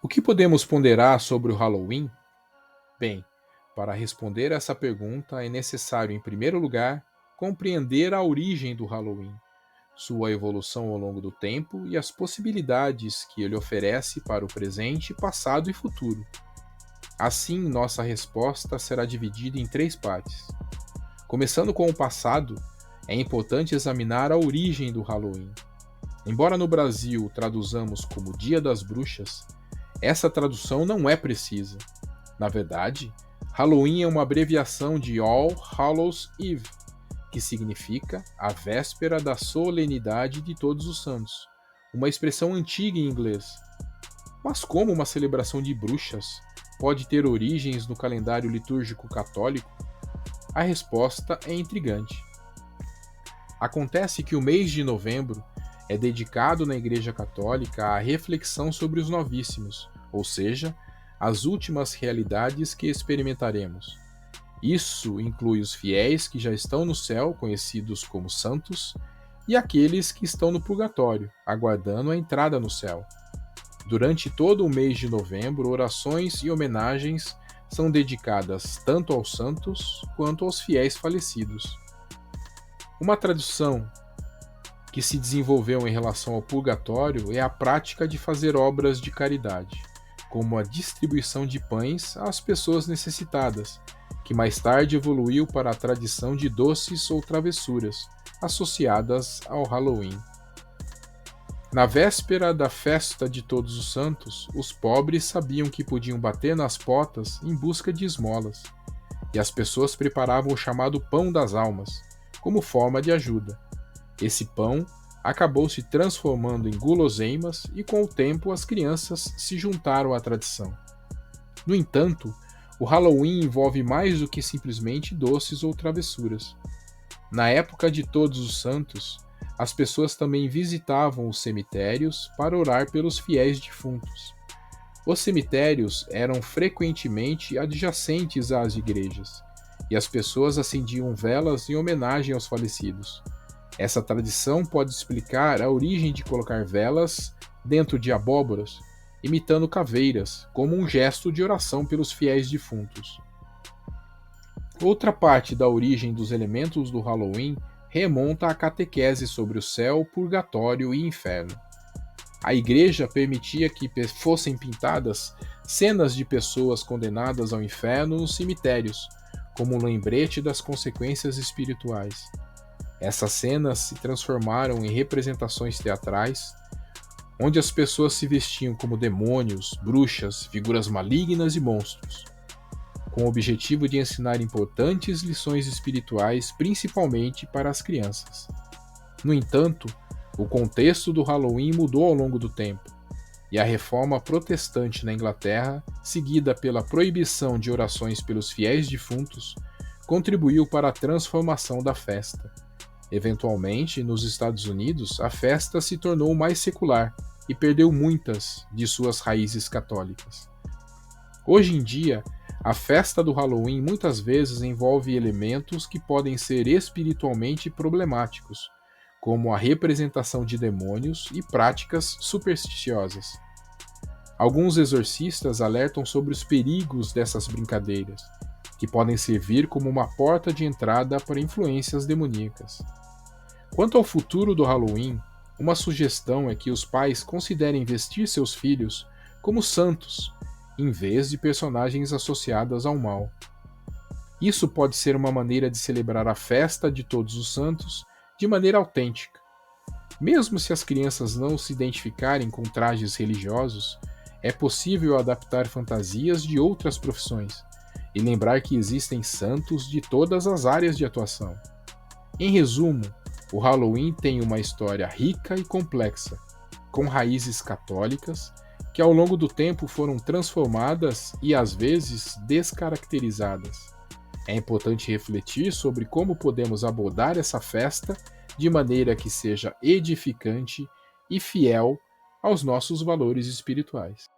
O que podemos ponderar sobre o Halloween? Bem, para responder essa pergunta é necessário, em primeiro lugar, compreender a origem do Halloween, sua evolução ao longo do tempo e as possibilidades que ele oferece para o presente, passado e futuro. Assim, nossa resposta será dividida em três partes. Começando com o passado, é importante examinar a origem do Halloween. Embora no Brasil traduzamos como Dia das Bruxas, essa tradução não é precisa. Na verdade, Halloween é uma abreviação de All Hallows Eve, que significa a véspera da solenidade de Todos os Santos, uma expressão antiga em inglês. Mas como uma celebração de bruxas pode ter origens no calendário litúrgico católico? A resposta é intrigante. Acontece que o mês de novembro é dedicado na Igreja Católica à reflexão sobre os novíssimos, ou seja, as últimas realidades que experimentaremos. Isso inclui os fiéis que já estão no céu, conhecidos como santos, e aqueles que estão no purgatório, aguardando a entrada no céu. Durante todo o mês de novembro, orações e homenagens são dedicadas tanto aos santos quanto aos fiéis falecidos. Uma tradição que se desenvolveu em relação ao purgatório é a prática de fazer obras de caridade, como a distribuição de pães às pessoas necessitadas, que mais tarde evoluiu para a tradição de doces ou travessuras, associadas ao Halloween. Na véspera da festa de Todos os Santos, os pobres sabiam que podiam bater nas portas em busca de esmolas, e as pessoas preparavam o chamado Pão das Almas, como forma de ajuda. Esse pão acabou se transformando em guloseimas e, com o tempo, as crianças se juntaram à tradição. No entanto, o Halloween envolve mais do que simplesmente doces ou travessuras. Na época de Todos os Santos, as pessoas também visitavam os cemitérios para orar pelos fiéis defuntos. Os cemitérios eram frequentemente adjacentes às igrejas, e as pessoas acendiam velas em homenagem aos falecidos. Essa tradição pode explicar a origem de colocar velas dentro de abóboras, imitando caveiras, como um gesto de oração pelos fiéis defuntos. Outra parte da origem dos elementos do Halloween remonta à catequese sobre o céu, purgatório e inferno. A igreja permitia que fossem pintadas cenas de pessoas condenadas ao inferno nos cemitérios, como um lembrete das consequências espirituais. Essas cenas se transformaram em representações teatrais, onde as pessoas se vestiam como demônios, bruxas, figuras malignas e monstros, com o objetivo de ensinar importantes lições espirituais, principalmente para as crianças. No entanto, o contexto do Halloween mudou ao longo do tempo, e a reforma protestante na Inglaterra, seguida pela proibição de orações pelos fiéis defuntos, contribuiu para a transformação da festa. Eventualmente, nos Estados Unidos, a festa se tornou mais secular e perdeu muitas de suas raízes católicas. Hoje em dia, a festa do Halloween muitas vezes envolve elementos que podem ser espiritualmente problemáticos, como a representação de demônios e práticas supersticiosas. Alguns exorcistas alertam sobre os perigos dessas brincadeiras, que podem servir como uma porta de entrada para influências demoníacas. Quanto ao futuro do Halloween, uma sugestão é que os pais considerem vestir seus filhos como santos, em vez de personagens associadas ao mal. Isso pode ser uma maneira de celebrar a festa de Todos os Santos de maneira autêntica. Mesmo se as crianças não se identificarem com trajes religiosos, é possível adaptar fantasias de outras profissões e lembrar que existem santos de todas as áreas de atuação. Em resumo, o Halloween tem uma história rica e complexa, com raízes católicas que ao longo do tempo foram transformadas e às vezes descaracterizadas. É importante refletir sobre como podemos abordar essa festa de maneira que seja edificante e fiel aos nossos valores espirituais.